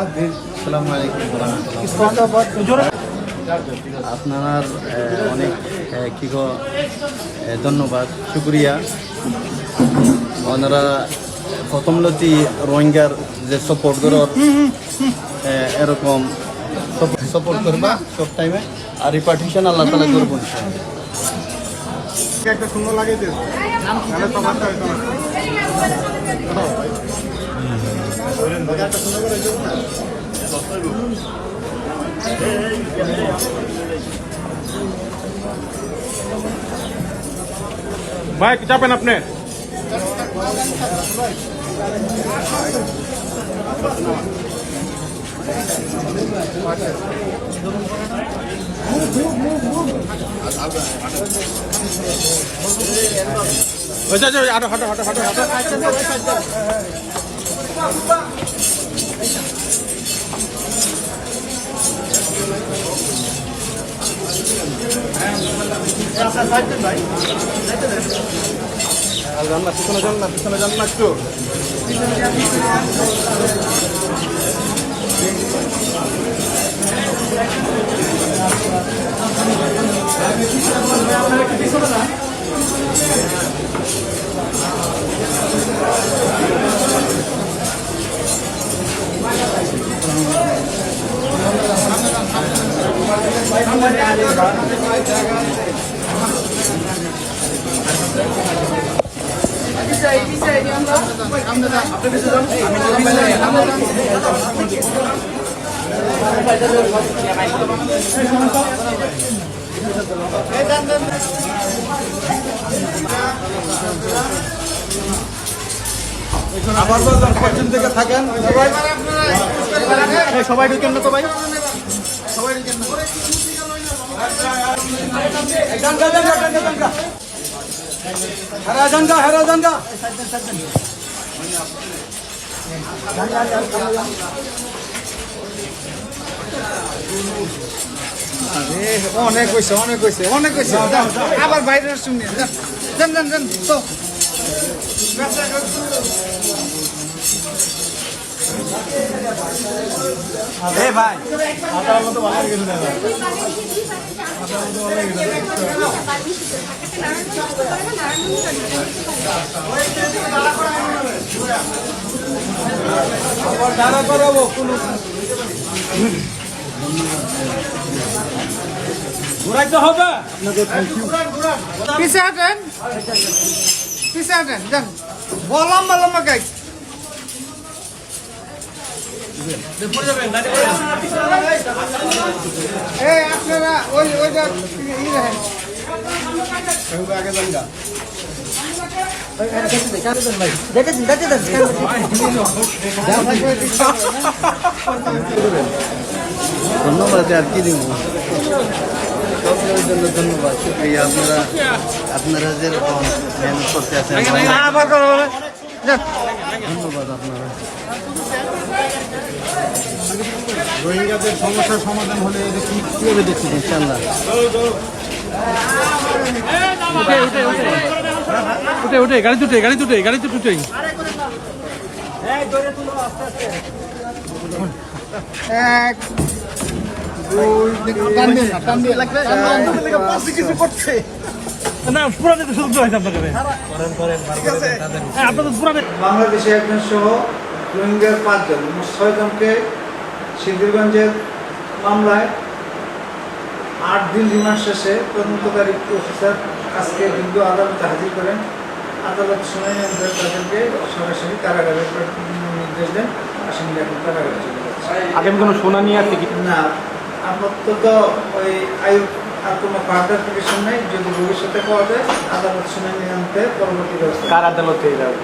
আসসালামু আলাইকুম আপনার অনেক ধন্যবাদ শুক্রিয়া ওনারা প্রথম লতি রোহিঙ্গার যে সাপোর্ট করার এরকম সাপোর্ট করবা সব টাইমে আর রিপার্টিশন আল্লাহ তাআলা করব একটা সুন্দর লাগে যে তাহলে তো মাথা হইতো না একটা সুন্দর করে দিও না ভাই কি চাপেন আপনি হাঁটো হাঁটো হাঁটো হাঁটো হাঁটো পিছনে যান না একটু আবার পশ্চিম থেকে থাকেন সবাই ঢুকেন না তো ভাই সবাই ঢুকেন না হেরা জানগা অনেক হয়েছে আবার বাইরের শুনি যান তো ভাই দাঁড়া করাবো কোন ঘুরাইতে হবে পিছে হাঁটেন যান লম্বা গাইড আপনারা ওইটা আগে যান গা ধন্যবাদ আর কি দিব জন্য ধন্যবাদ শুক্রিয়া আপনারা যেরকম মেহনত করতে আছেন ধন্যবাদ আপনারা রোহিঙ্গাদের সমস্যার সমাধান হলে কিভাবে দেখছি ইনশাআল্লাহ উঠে গাড়িতে উঠে এক কিছু করছে না পুরানো তো শুনতে হয়েছে আপনাকে আপনাদের পুরানো বাংলাদেশে একজন সহ রোহিঙ্গার 5 জন, 6 জনকে সিদ্ধিরগঞ্জের মামলায় 8 দিন রিমান্ড শেষে তদন্তকারী অফিসার আজকে বিজ্ঞ আদালতে হাজির করেন। আদালত শুনানি অনুযায়ী তাদেরকে সরাসরি কারাগারে নির্দেশ দেন। আসামিরা এখন কারাগারে চলে যাচ্ছে। আগামী কোনো শুনানি আছে কি না, আপাতত ওই আয়ুব আর কোনো ফার্দার পিটিশন নেই। যদি ভবিষ্যতে পাওয়া যায় আদালত শুনানি আনতে পরবর্তী ব্যবস্থা। কার আদালতে যাবে?